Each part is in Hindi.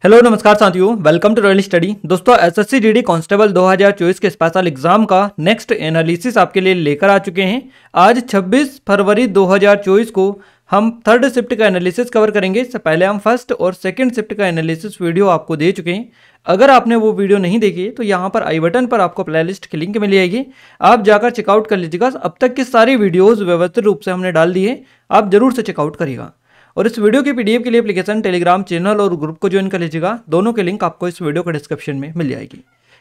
हेलो नमस्कार साथियों, वेलकम टू रॉयल स्टडी। दोस्तों एसएससी जीडी कांस्टेबल 2024 के स्पेशल एग्जाम का नेक्स्ट एनालिसिस आपके लिए लेकर आ चुके हैं। आज 26 फरवरी 2024 को हम थर्ड शिफ्ट का एनालिसिस कवर करेंगे। इससे पहले हम फर्स्ट और सेकंड शिफ्ट का एनालिसिस वीडियो आपको दे चुके हैं। अगर आपने वो वीडियो नहीं देखी तो यहाँ पर आई बटन पर आपको प्लेलिस्ट की लिंक मिल जाएगी, आप जाकर चेकआउट कर लीजिएगा। अब तक की सारी वीडियोस व्यवस्थित रूप से हमने डाल दी है, आप जरूर से चेकआउट करिएगा। और इस वीडियो की पीडीएफ के लिए एप्लीकेशन, टेलीग्राम चैनल और ग्रुप को ज्वाइन कर लीजिएगा। दोनों के लिंक आपको इस वीडियो के डिस्क्रिप्शन में मिल जाएगी।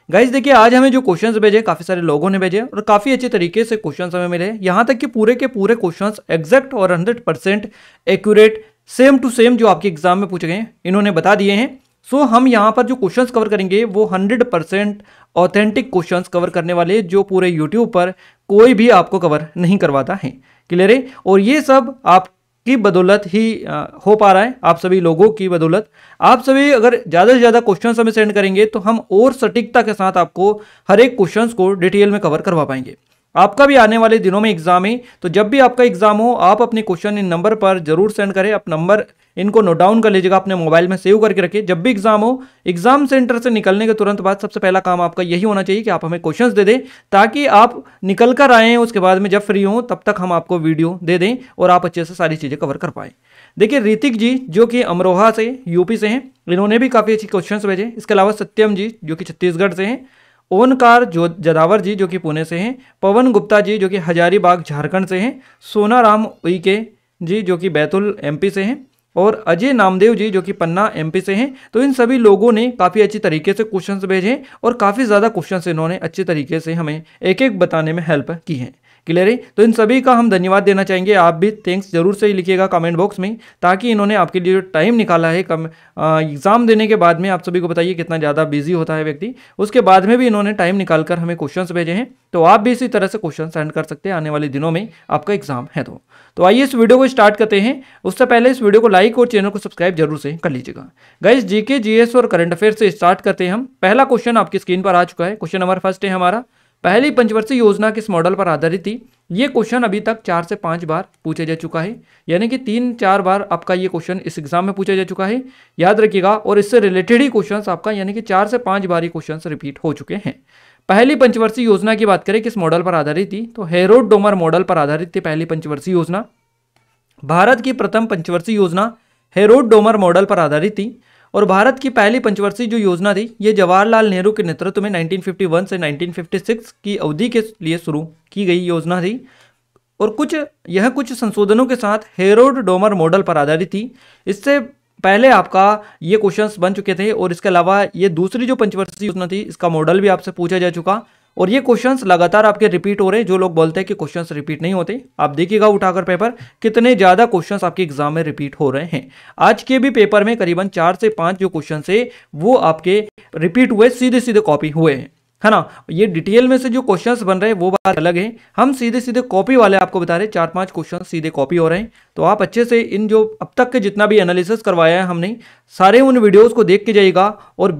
गाइस देखिए, आज हमें जो क्वेश्चंस भेजे काफी सारे लोगों ने भेजे और काफी अच्छे तरीके से क्वेश्चंस हमें मिले। यहाँ तक कि पूरे के पूरे क्वेश्चंस एग्जैक्ट और 100% एक्यूरेट, सेम टू सेम जो आपके एग्जाम में पूछे गए इन्होंने बता दिए हैं। सो हम यहाँ पर जो क्वेश्चंस कवर करेंगे वो 100% ऑथेंटिक क्वेश्चंस कवर करने वाले, जो पूरे यूट्यूब पर कोई भी आपको कवर नहीं करवाता है। क्लियर है? और ये सब आप की बदौलत ही हो पा रहा है, आप सभी लोगों की बदौलत। आप सभी अगर ज़्यादा से ज़्यादा क्वेश्चंस हमें सेंड करेंगे तो हम और सटीकता के साथ आपको हर एक क्वेश्चंस को डिटेल में कवर करवा पाएंगे। आपका भी आने वाले दिनों में एग्जाम है, तो जब भी आपका एग्जाम हो आप अपने क्वेश्चन इन नंबर पर जरूर सेंड करें। आप नंबर इनको नोट डाउन कर लीजिएगा, अपने मोबाइल में सेव करके रखिए। जब भी एग्जाम हो, एग्जाम सेंटर से निकलने के तुरंत बाद सबसे पहला काम आपका यही होना चाहिए कि आप हमें क्वेश्चंस दे दें, ताकि आप निकल कर आएँ, उसके बाद में जब फ्री हो तब तक हम आपको वीडियो दे दें और आप अच्छे से सारी चीज़ें कवर कर पाएँ। देखिए ऋतिक जी जो कि अमरोहा से यूपी से हैं, इन्होंने भी काफ़ी अच्छी क्वेश्चंस भेजे। इसके अलावा सत्यम जी जो कि छत्तीसगढ़ से हैं, ओनकार जदावर जी जो कि पुणे से हैं, पवन गुप्ता जी जो कि हजारीबाग झारखंड से हैं, सोनाराम उइके जी जो कि बैतूल एमपी से हैं, और अजय नामदेव जी जो कि पन्ना एमपी से हैं। तो इन सभी लोगों ने काफ़ी अच्छी तरीके से क्वेश्चंस भेजे और काफ़ी ज़्यादा क्वेश्चंस इन्होंने अच्छे तरीके से हमें एक एक बताने में हेल्प की है। क्लियर है? तो इन सभी का हम धन्यवाद देना चाहेंगे। आप भी थैंक्स जरूर से लिखिएगा कमेंट बॉक्स में, ताकि इन्होंने आपके लिए जो टाइम निकाला है एग्जाम देने के बाद में, आप सभी को बताइए कितना ज़्यादा बिजी होता है व्यक्ति, उसके बाद में भी इन्होंने टाइम निकाल कर हमें क्वेश्चंस भेजे हैं। तो आप भी इसी तरह से क्वेश्चन सेंड कर सकते हैं आने वाले दिनों में आपका एग्जाम है। तो आइए इस वीडियो को स्टार्ट करते हैं। उससे पहले इस वीडियो को लाइक और चैनल को सब्सक्राइब जरूर से कर लीजिएगा। गाइस जीके, जीएस और करंट अफेयर से स्टार्ट करते हैं हम। पहला क्वेश्चन आपकी स्क्रीन पर आ चुका है। क्वेश्चन नंबर फर्स्ट है हमारा, पहली पंचवर्षीय योजना किस मॉडल पर आधारित थी? ये क्वेश्चन अभी तक 4 से 5 बार पूछा जा चुका है, यानी कि 3-4 बार आपका ये क्वेश्चन इस एग्जाम में पूछा जा चुका है, याद रखिएगा। और इससे रिलेटेड ही क्वेश्चंस आपका यानी कि 4 से 5 बार ये क्वेश्चंस रिपीट हो चुके हैं। पहली पंचवर्षीय योजना की बात करें किस मॉडल पर आधारित थी, तो हेरोड डोमर मॉडल पर आधारित थी पहली पंचवर्षीय योजना। भारत की प्रथम पंचवर्षीय योजना हेरोड डोमर मॉडल पर आधारित थी। और भारत की पहली पंचवर्षीय जो योजना थी ये जवाहरलाल नेहरू के नेतृत्व में 1951 से 1956 की अवधि के लिए शुरू की गई योजना थी। और कुछ संशोधनों के साथ हेरोड डोमर मॉडल पर आधारित थी। इससे पहले आपका ये क्वेश्चंस बन चुके थे। और इसके अलावा ये दूसरी जो पंचवर्षीय योजना थी इसका मॉडल भी आपसे पूछा जा चुका। और ये क्वेश्चंस लगातार आपके रिपीट हो रहे हैं। जो लोग बोलते हैं कि क्वेश्चंस रिपीट नहीं होते, आप देखिएगा उठाकर पेपर कितने ज़्यादा क्वेश्चंस आपके एग्जाम में रिपीट हो रहे हैं। आज के भी पेपर में करीबन 4 से 5 जो क्वेश्चंस है वो आपके रिपीट हुए, सीधे सीधे कॉपी हुए हैं, है ना। ये डिटेल में से जो क्वेश्चंस बन रहे हैं वो बात अलग है, हम सीधे सीधे कॉपी वाले आपको बता रहे हैं। 4-5 क्वेश्चन सीधे कॉपी हो रहे हैं। तो आप अच्छे से इन जो अब तक के जितना भी एनालिसिस करवाया है हमने, सारे उन वीडियोज़ को देख के जाइएगा। और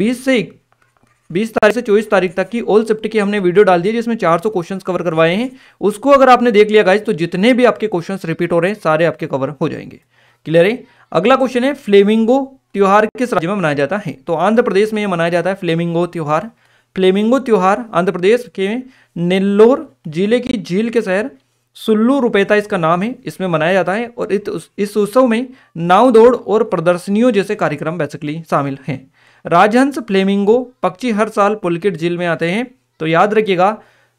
20 तारीख से 24 तारीख तक की ऑल शिफ्ट की हमने वीडियो डाल दी है, जिसमें 400 क्वेश्चंस कवर करवाए हैं। उसको अगर आपने देख लिया गाइस, तो जितने भी आपके क्वेश्चंस रिपीट हो रहे हैं सारे आपके कवर हो जाएंगे। क्लियर है? अगला क्वेश्चन है, फ्लेमिंगो त्योहार किस राज्य में मनाया जाता है? तो आंध्र प्रदेश में यह मनाया जाता है फ्लेमिंगो त्योहार। फ्लेमिंगो त्योहार आंध्र प्रदेश के नेल्लोर जिले की झील के शहर सुल्लुरुपेटा इसका नाम है, इसमें मनाया जाता है। और इस उत्सव में नाव दौड़ और प्रदर्शनियों जैसे कार्यक्रम बेसिकली शामिल हैं। राजहंस फ्लेमिंगो पक्षी हर साल पुलकित झील में आते हैं। तो याद रखिएगा,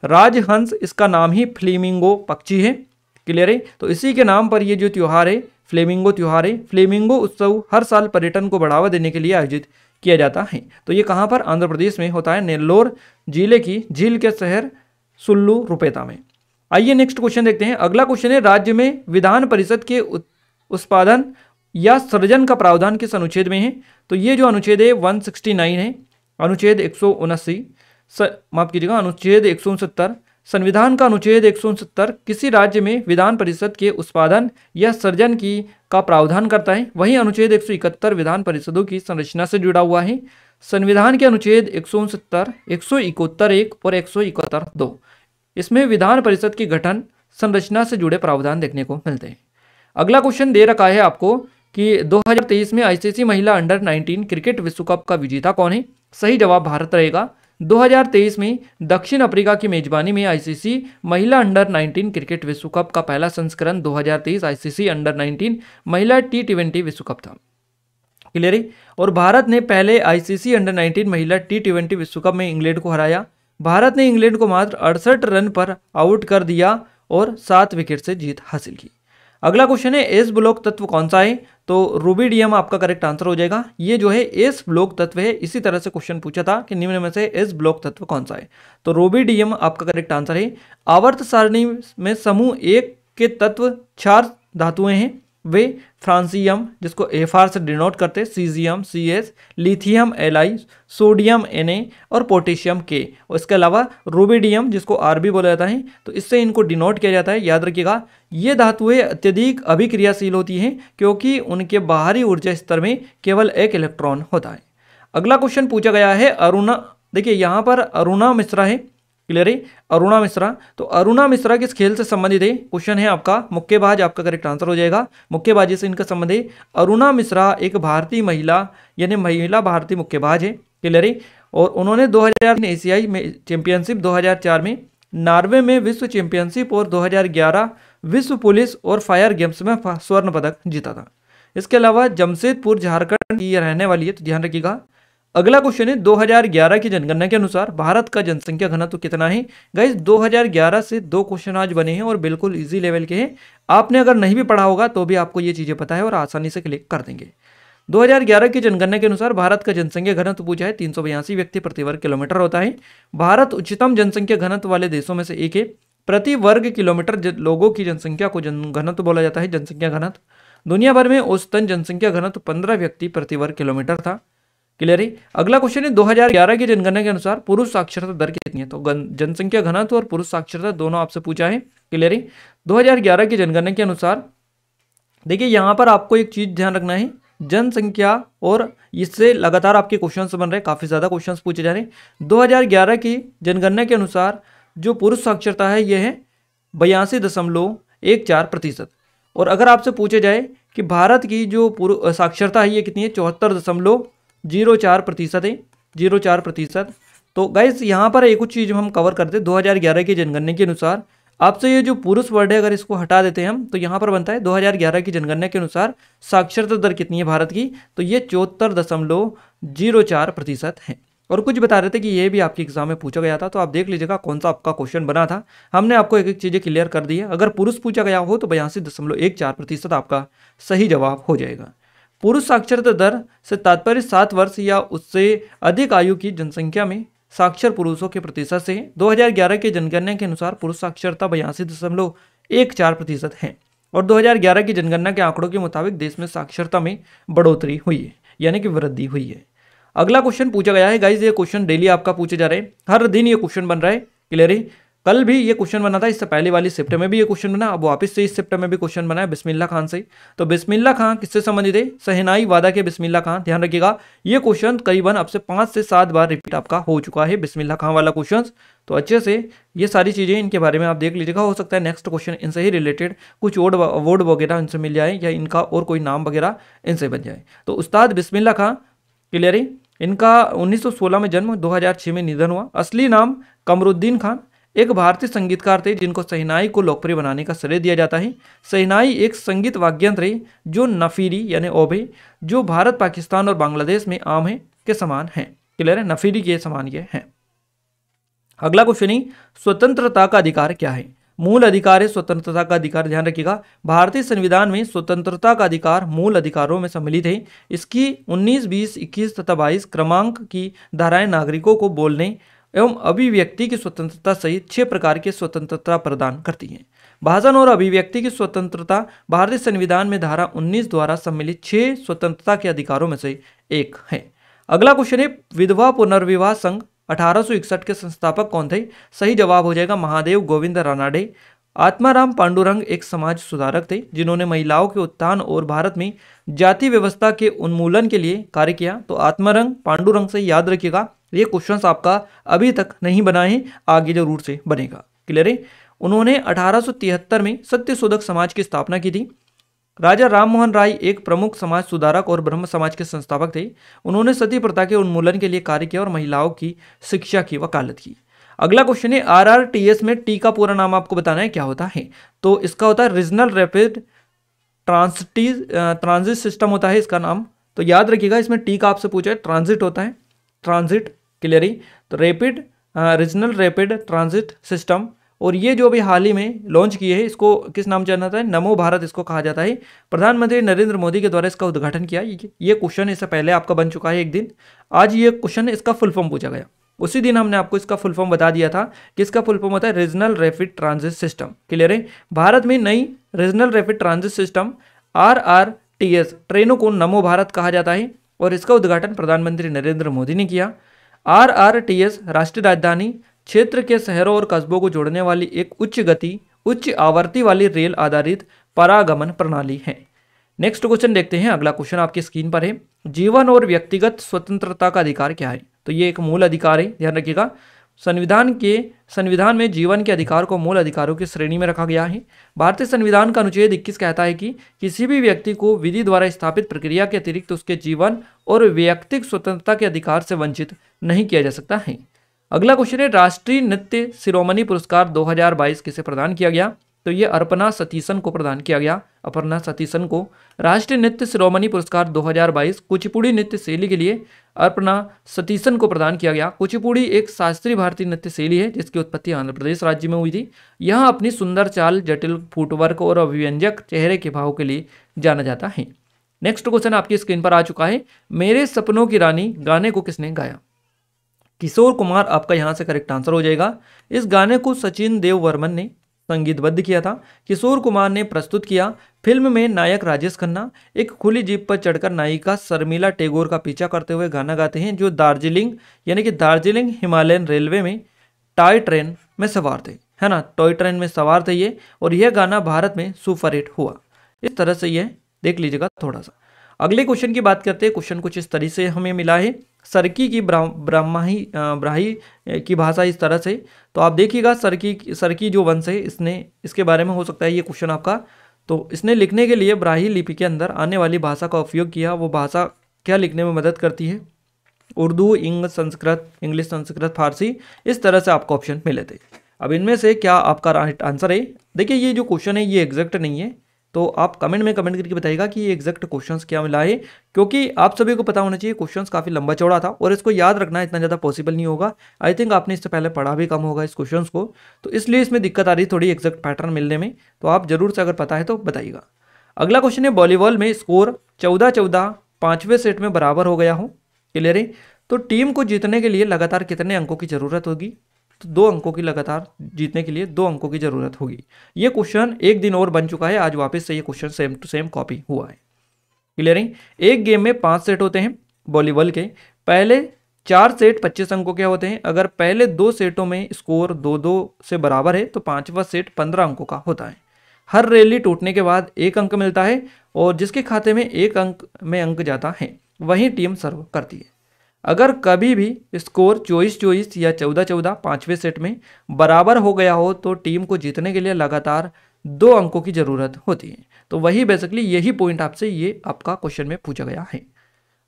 राजहंस इसका नाम ही फ्लेमिंगो पक्षी है। क्लियर है? तो इसी के नाम पर ये जो त्योहार है फ्लेमिंगो त्योहार है। फ्लेमिंगो उत्सव हर साल पर्यटन को बढ़ावा देने के लिए आयोजित किया जाता है। तो ये कहाँ पर? आंध्र प्रदेश में होता है, नेल्लोर जिले की झील के शहर सुल्लुरुपेटा में। आइए नेक्स्ट क्वेश्चन देखते हैं। अगला क्वेश्चन है, राज्य में विधान परिषद के उत्पादन या सृजन का प्रावधान किस अनुच्छेद में है? तो ये जो अनुच्छेद है 169 है, अनुच्छेद 179, माफ कीजिएगा अनुच्छेद 169, संविधान का अनुच्छेद 169 किसी राज्य में विधान परिषद के उत्पादन या सृजन की का प्रावधान करता है। वहीं अनुच्छेद 171 विधान परिषदों की संरचना से जुड़ा हुआ है। संविधान के अनुच्छेद 169, 171(1) और 171(2) इसमें विधान परिषद की गठन संरचना से जुड़े प्रावधान देखने को मिलते हैं। अगला क्वेश्चन दे रखा है आपको कि 2023 में आईसीसी महिला अंडर 19 क्रिकेट विश्व कप का विजेता कौन है? सही जवाब भारत रहेगा। 2023 में दक्षिण अफ्रीका की मेजबानी में आईसीसी महिला अंडर 19 क्रिकेट विश्व कप का पहला संस्करण 2023 आईसीसी अंडर 19 महिला T20 विश्व कप था। क्लियर है? और भारत ने पहले आईसीसी अंडर 19 महिला T20 विश्व कप में इंग्लैंड को हराया। भारत ने इंग्लैंड को मात्र 68 रन पर आउट कर दिया और 7 विकेट से जीत हासिल की। अगला क्वेश्चन है एस ब्लॉक तत्व कौन सा है? तो रूबिडियम आपका करेक्ट आंसर हो जाएगा। ये जो है एस ब्लॉक तत्व है। इसी तरह से क्वेश्चन पूछा था कि निम्न में से एस ब्लॉक तत्व कौन सा है? तो रूबिडियम आपका करेक्ट आंसर है। आवर्त सारणी में समूह 1 के तत्व 4 धातुएं हैं। वे फ्रांसियम जिसको एफआर से डिनोट करते हैं, caesium CS, lithium Li, sodium Na और पोटेशियम K। और इसके अलावा रूबिडियम जिसको Rb बोला जाता है, तो इससे इनको डिनोट किया जाता है। याद रखिएगा ये धातुएं अत्यधिक अभिक्रियाशील होती हैं क्योंकि उनके बाहरी ऊर्जा स्तर में केवल एक इलेक्ट्रॉन होता है। अगला क्वेश्चन पूछा गया है अरुणा, देखिए यहाँ पर अरुणा मिश्रा है। क्लियर है? अरुणा मिश्रा। तो अरुणा मिश्रा किस खेल से संबंधित है? क्वेश्चन है आपका मुक्केबाज, आपका करेक्ट आंसर हो जाएगा। मुक्केबाजी से इनका संबंध है। अरुणा मिश्रा एक भारतीय महिला यानी महिला भारतीय मुक्केबाज है। क्लियर है? और उन्होंने 2003 एशियाई चैंपियनशिप, 2004 में नॉर्वे में विश्व चैंपियनशिप और 2011 विश्व पुलिस और फायर गेम्स में स्वर्ण पदक जीता था। इसके अलावा जमशेदपुर झारखंड की रहने वाली है, तो ध्यान रखिएगा। अगला क्वेश्चन है 2011 की जनगणना के अनुसार भारत का जनसंख्या घनत्व कितना है? गाइस 2011 से 2 क्वेश्चन आज बने हैं और बिल्कुल इजी लेवल के हैं। आपने अगर नहीं भी पढ़ा होगा तो भी आपको ये चीजें पता है और आसानी से क्लिक कर देंगे। 2011 की जनगणना के अनुसार भारत का जनसंख्या घनत्व पूछा है 382 व्यक्ति प्रति वर्ग किलोमीटर होता है। भारत उच्चतम जनसंख्या घनत्व वाले देशों में से एक है। प्रति वर्ग किलोमीटर लोगों की जनसंख्या को घनत्व बोला जाता है, जनसंख्या घनत्व। दुनिया भर में औसतन जनसंख्या घनत्व 15 व्यक्ति प्रति वर्ग किलोमीटर था। क्लियर है? अगला क्वेश्चन है 2011 की जनगणना के अनुसार पुरुष साक्षरता दर कितनी है? तो जनसंख्या घनत्व और पुरुष साक्षरता दोनों आपसे पूछा है। क्लियर है? 2011 की जनगणना के अनुसार देखिए यहाँ पर आपको एक चीज ध्यान रखना है, जनसंख्या और इससे लगातार आपके क्वेश्चंस बन रहे हैं, काफी ज्यादा क्वेश्चंस पूछे जा रहे हैं। 2011 की जनगणना के अनुसार जो पुरुष साक्षरता है यह है 82.14%। और अगर आपसे पूछे जाए कि भारत की जो साक्षरता है ये कितनी है? 74.04% है, 04%। तो गाइस यहाँ पर एक कुछ चीज हम कवर करते हैं। 2011 की जनगणना के अनुसार आपसे ये जो पुरुष वर्ड है अगर इसको हटा देते हैं हम तो यहाँ पर बनता है 2011 की जनगणना के अनुसार साक्षरता दर कितनी है भारत की? तो ये 74.04% है। और कुछ बता रहे थे कि ये भी आपके एग्जाम में पूछा गया था, तो आप देख लीजिएगा कौन सा आपका क्वेश्चन बना था। हमने आपको एक एक चीजें क्लियर कर दी है। अगर पुरुष पूछा गया हो तो 82.14% आपका सही जवाब हो जाएगा। पुरुष साक्षरता दर से तात्पर्य 7 वर्ष या उससे अधिक आयु की जनसंख्या में साक्षर पुरुषों के प्रतिशत से है। 2011 के जनगणना के अनुसार पुरुष साक्षरता 82.14% है। और 2011 की जनगणना के आंकड़ों के मुताबिक देश में साक्षरता में बढ़ोतरी हुई है, यानी कि वृद्धि हुई है। अगला क्वेश्चन पूछा गया है गाइस, ये क्वेश्चन डेली आपका पूछे जा रहे हैं, हर दिन ये क्वेश्चन बन रहा है। क्लियर है? कल भी ये क्वेश्चन बना था, इससे पहले वाली शिफ्ट में भी ये क्वेश्चन बना, अब वापस से इस शिफ्ट में भी क्वेश्चन बना है बिस्मिल्लाह खान से। तो बिस्मिल्लाह खान किससे संबंधित है? शहनाई वादा के बिस्मिल्लाह खान। ध्यान रखिएगा ये क्वेश्चन करीबन अब से 5 से 7 बार रिपीट आपका हो चुका है, बिस्मिल्लाह खान वाला क्वेश्चन। तो अच्छे से ये सारी चीजें इनके बारे में आप देख लीजिएगा। हो सकता है नेक्स्ट क्वेश्चन इनसे ही रिलेटेड कुछ अवार्ड वगैरह इनसे मिल जाए या इनका और कोई नाम वगैरह इनसे बन जाए। तो उस्ताद बिस्मिल्लाह खान, क्लियर है? इनका 1916 में जन्म, 2006 में निधन हुआ। असली नाम कमरुद्दीन खान एक भारतीय संगीतकार थे जिनको शहनाई को लोकप्रिय बनाने का श्रेय दिया जाता है। शहनाई एक संगीत वाद्ययंत्र है जो नफीरी यानी ओबे, जो भारत, पाकिस्तान और बांग्लादेश में आम है, के समान है। क्लियर है? नफीरी के समान ये है। अगला क्वेश्चन है स्वतंत्रता का अधिकार क्या है? मूल अधिकार है स्वतंत्रता का अधिकार। ध्यान रखिएगा भारतीय संविधान में स्वतंत्रता का अधिकार मूल अधिकारों में सम्मिलित है। इसकी 19, 20, 21 तथा 22 क्रमांक की धाराएं नागरिकों को बोलने एवं अभिव्यक्ति की स्वतंत्रता सहित 6 प्रकार की स्वतंत्रता प्रदान करती है। भाषण और अभिव्यक्ति की स्वतंत्रता भारतीय संविधान में धारा 19 द्वारा सम्मिलित 6 स्वतंत्रता के अधिकारों में से एक है। अगला क्वेश्चन है विधवा पुनर्विवाह संघ 1861 के संस्थापक कौन थे? सही जवाब हो जाएगा महादेव गोविंद रानाडे। आत्माराम पांडुरंग एक समाज सुधारक थे जिन्होंने महिलाओं के उत्थान और भारत में जाति व्यवस्था के उन्मूलन के लिए कार्य किया। तो आत्माराम पांडुरंग से याद रखिएगा ये क्वेश्चंस आपका अभी तक नहीं बना है, आगे जरूर से बनेगा। क्लियर है? उन्होंने 1873 में सत्यशोधक समाज की स्थापना की थी। राजा राममोहन राय एक प्रमुख समाज सुधारक और ब्रह्म समाज के संस्थापक थे। उन्होंने सती प्रथा के उन्मूलन के लिए कार्य किया और महिलाओं की शिक्षा की वकालत की। अगला क्वेश्चन है RRTS में टी का पूरा नाम आपको बताना है क्या होता है। तो इसका होता है रीजनल रैपिड ट्रांजिट सिस्टम होता है इसका नाम। तो याद रखिएगा, इसमें टी का आपसे पूछा है, ट्रांजिट होता है, ट्रांजिट क्लियर ही। तो rapid regional rapid transit system, और ये जो अभी हाल ही में लॉन्च किए हैं, इसको किस नाम जाना जाता है, नमो भारत इसको कहा जाता है। प्रधानमंत्री नरेंद्र मोदी के द्वारा इसका उद्घाटन किया। ये क्वेश्चन इससे पहले आपका बन चुका है एक दिन। आज ये क्वेश्चन इसका फुल फॉर्म पूछा गया। उसी दिन हमने आपको इसका फुल फॉर्म बता दिया था कि इसका फुल फॉर्म होता है regional rapid transit system. Clear है। भारत में नई regional rapid transit system RRTS ट्रेनों को नमो भारत कहा जाता है और इसका उद्घाटन प्रधानमंत्री नरेंद्र मोदी ने किया। RRTS राष्ट्रीय राजधानी क्षेत्र के शहरों और कस्बों को जोड़ने वाली एक उच्च गति उच्च आवर्ती वाली रेल आधारित परागमन प्रणाली है। नेक्स्ट क्वेश्चन देखते हैं। अगला क्वेश्चन आपकी स्क्रीन पर है, जीवन और व्यक्तिगत स्वतंत्रता का अधिकार क्या है। तो ये एक मूल अधिकार है, ध्यान रखिएगा। संविधान में जीवन के अधिकार को मूल अधिकारों की श्रेणी में रखा गया है। भारतीय संविधान का अनुच्छेद 21 कहता है कि किसी भी व्यक्ति को विधि द्वारा स्थापित प्रक्रिया के अतिरिक्त उसके जीवन और व्यक्तिगत स्वतंत्रता के अधिकार से वंचित नहीं किया जा सकता है। अगला क्वेश्चन है, राष्ट्रीय नृत्य शिरोमणि पुरस्कार 2022 किसे प्रदान किया गया। तो ये अर्पणा सतीसन को प्रदान किया गया। अपर्णा सतीसन को राष्ट्रीय नृत्य शिरोमणि पुरस्कार 2022 कुचिपुड़ी नृत्य शैली के लिए अर्पणा सतीसन को प्रदान किया गया। कुचिपुड़ी एक शास्त्रीय भारतीय नृत्य शैली है जिसकी उत्पत्ति आंध्र प्रदेश राज्य में हुई थी। यह अपनी सुंदर चाल, जटिल फुटवर्क और अभिव्यंजक चेहरे के भाव के लिए जाना जाता है। नेक्स्ट क्वेश्चन आपकी स्क्रीन पर आ चुका है, मेरे सपनों की रानी गाने को किसने गाया। किशोर कुमार आपका यहां से करेक्ट आंसर हो जाएगा। इस गाने को सचिन देव वर्मन ने संगीतबद्ध किया था। किशोर कुमार ने प्रस्तुत किया। फिल्म में नायक राजेश खन्ना एक खुली जीप पर चढ़कर नायिका शर्मिला टैगोर का पीछा करते हुए गाना गाते हैं, जो दार्जिलिंग यानी कि दार्जिलिंग हिमालयन रेलवे में टॉय ट्रेन में सवार थे, है ना। टॉय ट्रेन में सवार थे ये, और यह गाना भारत में सुपरहिट हुआ। इस तरह से ये देख लीजिएगा थोड़ा सा। अगले क्वेश्चन की बात करते हैं। क्वेश्चन कुछ इस तरह से हमें मिला है, सरकी की ब्राह्मी की भाषा इस तरह से। तो आप देखिएगा, सरकी जो वंश है इसके बारे में हो सकता है ये क्वेश्चन आपका। तो इसने लिखने के लिए ब्राह्मी लिपि के अंदर आने वाली भाषा का उपयोग किया। वो भाषा क्या लिखने में मदद करती है, उर्दू, इंग्लिश, संस्कृत, फारसी, इस तरह से आपको ऑप्शन मिले थे। अब इनमें से क्या आपका राइट आंसर है। देखिए ये जो क्वेश्चन है ये एग्जैक्ट नहीं है, तो आप कमेंट में कमेंट करके बताइएगा कि ये एग्जैक्ट क्वेश्चंस क्या मिला है, क्योंकि आप सभी को पता होना चाहिए क्वेश्चंस काफ़ी लंबा चौड़ा था और इसको याद रखना इतना ज़्यादा पॉसिबल नहीं होगा। आई थिंक आपने इससे पहले पढ़ा भी कम होगा इस क्वेश्चंस को, तो इसलिए इसमें दिक्कत आ रही है थोड़ी एग्जैक्ट पैटर्न मिलने में। तो आप जरूर से अगर पता है तो बताइएगा। अगला क्वेश्चन है, वॉलीबॉल में स्कोर 14-14 पांचवें सेट में बराबर हो गया हो। क्लियर है। तो टीम को जीतने के लिए लगातार कितने अंकों की जरूरत होगी। तो 2 अंकों की, लगातार जीतने के लिए 2 अंकों की जरूरत होगी। ये क्वेश्चन एक दिन और बन चुका है, आज वापस से ये question same to same copy हुआ है। क्लियर है। एक गेम में 5 सेट होते हैं वॉलीबॉल के। पहले 4 सेट 25 अंकों के होते हैं। अगर पहले 2 सेटों में स्कोर 2-2 से बराबर है तो 5वां सेट 15 अंकों का होता है। हर रैली टूटने के बाद 1 अंक मिलता है और जिसके खाते में 1 अंक में अंक जाता है वही टीम सर्व करती है। अगर कभी भी स्कोर 24-24 या 14-14 पांचवें सेट में बराबर हो गया हो तो टीम को जीतने के लिए लगातार 2 अंकों की जरूरत होती है। तो वही बेसिकली यही पॉइंट आपसे ये आपका क्वेश्चन में पूछा गया है।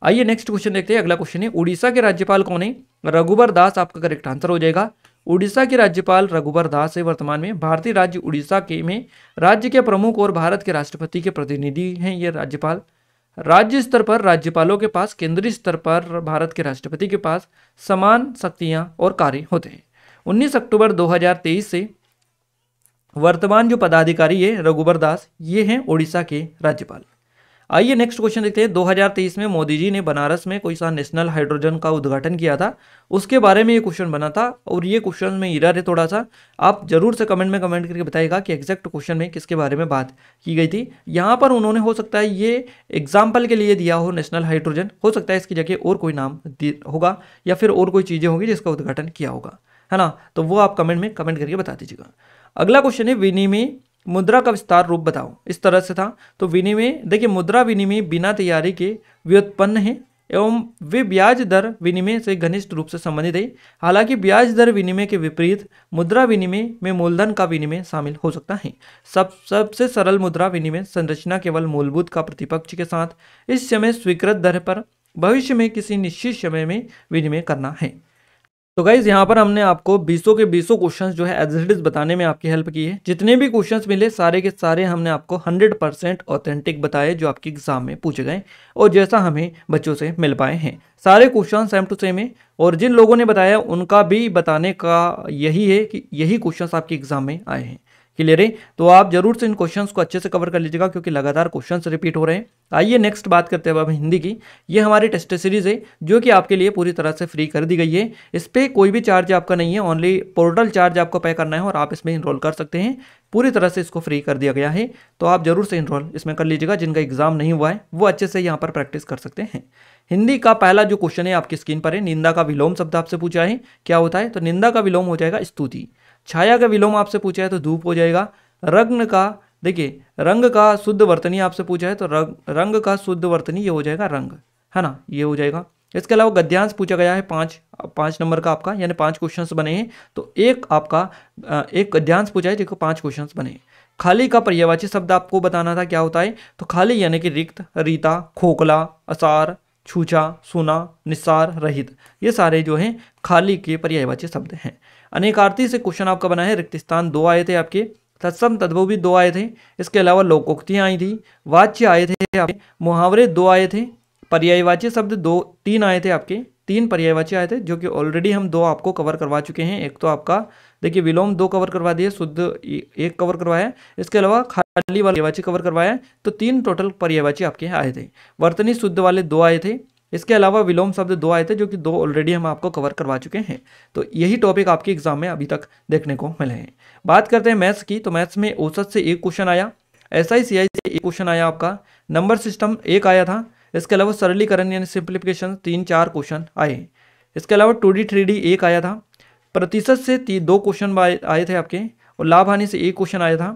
आइए नेक्स्ट क्वेश्चन देखते हैं। अगला क्वेश्चन है, उड़ीसा के राज्यपाल कौन है। रघुबर दास आपका करेक्ट आंसर हो जाएगा। उड़ीसा के राज्यपाल रघुबर दास है। वर्तमान में भारतीय राज्य उड़ीसा के में राज्य के प्रमुख और भारत के राष्ट्रपति के प्रतिनिधि हैं ये राज्यपाल। राज्य स्तर पर राज्यपालों के पास, केंद्रीय स्तर पर भारत के राष्ट्रपति के पास समान शक्तियां और कार्य होते हैं। 19 अक्टूबर 2023 से वर्तमान जो पदाधिकारी है रघुबर दास, ये हैं उड़ीसा के राज्यपाल। आइए नेक्स्ट क्वेश्चन देखते हैं। 2023 में मोदी जी ने बनारस में कोई सा नेशनल हाइड्रोजन का उद्घाटन किया था, उसके बारे में ये क्वेश्चन बना था और ये क्वेश्चन में एरर है थोड़ा सा। आप जरूर से कमेंट में कमेंट करके बताइएगा कि एग्जैक्ट क्वेश्चन में किसके बारे में बात की गई थी। यहाँ पर उन्होंने हो सकता है ये एग्जाम्पल के लिए दिया हो नेशनल हाइड्रोजन, हो सकता है इसकी जगह और कोई नाम होगा या फिर और कोई चीज़ें होंगी जिसका उद्घाटन किया होगा, है ना। तो वो आप कमेंट में कमेंट करके बता दीजिएगा। अगला क्वेश्चन है, विनिमय मुद्रा का विस्तार रूप बताओ। इस तरह से था। तो विनिमय, देखिए मुद्रा विनिमय बिना तैयारी के व्युत्पन्न है। एवं वे ब्याज दर विनिमय से घनिष्ठ रूप से संबंधित है। हालांकि ब्याज दर विनिमय के विपरीत मुद्रा विनिमय में मूलधन का विनिमय शामिल हो सकता है। सबसे सरल मुद्रा विनिमय संरचना केवल मूलभूत का प्रतिपक्ष के साथ इस समय स्वीकृत दर पर भविष्य में किसी निश्चित समय में विनिमय करना है। तो गाइज यहाँ पर हमने आपको 20 के 20 क्वेश्चंस जो है एज इट इज बताने में आपकी हेल्प की है। जितने भी क्वेश्चंस मिले सारे के सारे हमने आपको 100% ऑथेंटिक बताए जो आपके एग्जाम में पूछे गए और जैसा हमें बच्चों से मिल पाए हैं। सारे क्वेश्चन सेम टू सेम है और जिन लोगों ने बताया उनका भी बताने का यही है कि यही क्वेश्चंस आपके एग्जाम में आए हैं। क्लियर है? तो आप जरूर से इन क्वेश्चंस को अच्छे से कवर कर लीजिएगा क्योंकि लगातार क्वेश्चंस रिपीट हो रहे हैं। आइए नेक्स्ट बात करते हैं अब हिंदी की। ये हमारी टेस्ट सीरीज है जो कि आपके लिए पूरी तरह से फ्री कर दी गई है। इस पर कोई भी चार्ज आपका नहीं है, ओनली पोर्टल चार्ज आपको पे करना है और आप इसमें इनरोल कर सकते हैं। पूरी तरह से इसको फ्री कर दिया गया है, तो आप जरूर से इनरोल इसमें कर लीजिएगा। जिनका एग्जाम नहीं हुआ है वो अच्छे से यहाँ पर प्रैक्टिस कर सकते हैं। हिंदी का पहला जो क्वेश्चन है आपकी स्क्रीन पर है। निंदा का विलोम शब्द आपसे पूछा है, क्या होता है? तो निंदा का विलोम हो जाएगा स्तुति। छाया का विलोम आपसे पूछा है तो धूप हो जाएगा। रंग का, देखिए रंग का शुद्ध वर्तनी आपसे पूछा है तो रंग का शुद्ध वर्तनी ये हो जाएगा रंग, है ना, ये हो जाएगा। इसके अलावा गद्यांश पूछा गया है पाँच नंबर का आपका, यानी 5 क्वेश्चंस बने हैं तो एक आपका एक गद्यांश पूछा है जिसको 5 क्वेश्चंस बने हैं। खाली का पर्यायवाची शब्द आपको बताना था, क्या होता है? तो खाली यानी कि रिक्त, रीता, खोखला, असार, छूछा, सुना, निस्सार, रहित, ये सारे जो हैं खाली के पर्यायवाची शब्द हैं। अनेकार्थी से क्वेश्चन आपका बना है। रिक्त स्थान 2 आए थे आपके, तत्सम तद्भव भी 2 आए थे। इसके अलावा लोकोक्तियाँ आई थी, वाच्य आए थे आपके, मुहावरे 2 आए थे, पर्यायवाची शब्द 3 आए थे आपके, 3 पर्यायवाची आए थे जो कि ऑलरेडी हम 2 आपको कवर करवा चुके हैं। एक तो आपका देखिए विलोम 2 कवर करवा दिए, शुद्ध 1 कवर करवाया, इसके अलावा खाली वाला पर्यायवाची कवर करवाया, तो 3 टोटल पर्यायवाची आपके आए थे। वर्तनी शुद्ध वाले 2 आए थे, इसके अलावा विलोम शब्द 2 आए थे जो कि 2 ऑलरेडी हम आपको कवर करवा चुके हैं। तो यही टॉपिक आपके एग्जाम में अभी तक देखने को मिले हैं। बात करते हैं मैथ्स की, तो मैथ्स में औसत से 1 क्वेश्चन आया, SI/CI से 1 क्वेश्चन आया आपका, नंबर सिस्टम 1 आया था। इसके अलावा सरलीकरण यानी सिंप्लीफिकेशन 3-4 क्वेश्चन आए। इसके अलावा 2D 3D 1 आया था। प्रतिशत से 2 क्वेश्चन आए थे आपके और लाभ हानि से 1 क्वेश्चन आया था।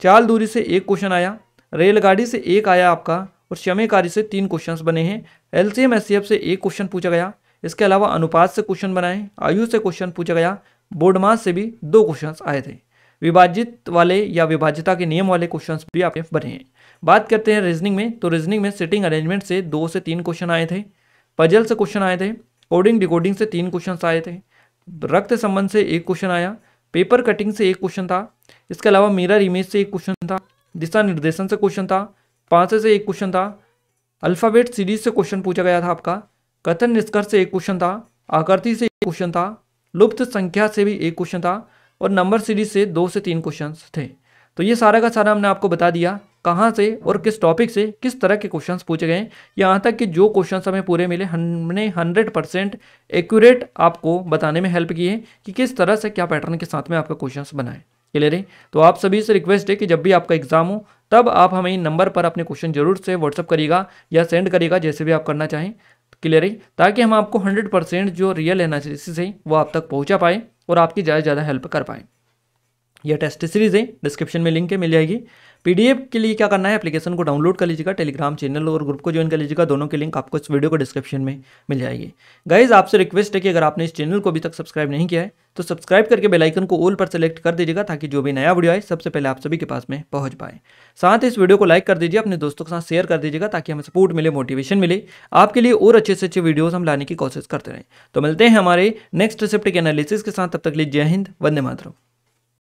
चाल दूरी से 1 क्वेश्चन आया, रेलगाड़ी से 1 आया आपका और समयकारी से 3 क्वेश्चंस बने हैं। LCM SCF से 1 क्वेश्चन पूछा गया। इसके अलावा अनुपात से क्वेश्चन बनाए, आयु से क्वेश्चन पूछा गया, बोर्ड मास से भी 2 क्वेश्चंस आए थे। विभाजित वाले या विभाजिता के नियम वाले क्वेश्चंस भी आपके बने हैं। बात करते हैं रीजनिंग में, तो रीजनिंग में सिटिंग अरेंजमेंट से 2 से 3 क्वेश्चन आए थे, पजल से क्वेश्चन आए थे, कोडिंग डिकोडिंग से 3 क्वेश्चन आए थे, रक्त संबंध से 1 क्वेश्चन आया, पेपर कटिंग से 1 क्वेश्चन था। इसके अलावा मिरर इमेज से 1 क्वेश्चन था, दिशा निर्देशन से क्वेश्चन था, 5 से 1 क्वेश्चन था, अल्फ़ाबेट सीरीज से क्वेश्चन पूछा गया था आपका, कथन निष्कर्ष से 1 क्वेश्चन था, आकृति से 1 क्वेश्चन था, लुप्त संख्या से भी 1 क्वेश्चन था और नंबर सीरीज से 2 से 3 क्वेश्चन थे। तो ये सारा का सारा हमने आपको बता दिया कहाँ से और किस टॉपिक से किस तरह के क्वेश्चंस पूछे गए। यहाँ तक कि जो क्वेश्चंस हमें पूरे मिले हमने 100% एक्यूरेट आपको बताने में हेल्प की है कि किस तरह से क्या पैटर्न के साथ में आपका क्वेश्चंस बनाए। क्लियर है? तो आप सभी से रिक्वेस्ट है कि जब भी आपका एग्जाम हो तब आप हमें इन नंबर पर अपने क्वेश्चन जरूर से व्हाट्सअप करिएगा या सेंड करिएगा, जैसे भी आप करना चाहें। क्लियर है? ताकि हम आपको 100% जो रियल एनालिसिस है वो आप तक पहुँचा पाए और आपकी ज़्यादा से ज़्यादा हेल्प कर पाए। यह टेस्ट सीरीज है, डिस्क्रिप्शन में लिंक है, मिल जाएगी। PDF के लिए क्या करना है, एप्लीकेशन को डाउनलोड कर लीजिएगा, टेलीग्राम चैनल और ग्रुप को ज्वाइन कर लीजिएगा, दोनों के लिंक आपको इस वीडियो को डिस्क्रिप्शन में मिल जाएगी। गाइज आपसे रिक्वेस्ट है कि अगर आपने इस चैनल को अभी तक सब्सक्राइब नहीं किया है तो सब्सक्राइब करके बेल आइकन को ऑल पर सेलेक्ट कर दीजिएगा ताकि जो भी नया वीडियो आए सबसे पहले आप सभी के पास में पहुंच पाए। साथ ही इस वीडियो को लाइक कर दीजिए, अपने दोस्तों के साथ शेयर कर दीजिएगा ताकि हमें सपोर्ट मिले, मोटिवेशन मिले, आपके लिए और अच्छे से अच्छे वीडियोस हम लाने की कोशिश करते रहें। तो मिलते हैं हमारे नेक्स्ट रिसिप्ट के एनालिसिस के साथ, तब तक लिए जय हिंद, वंदे मातरम।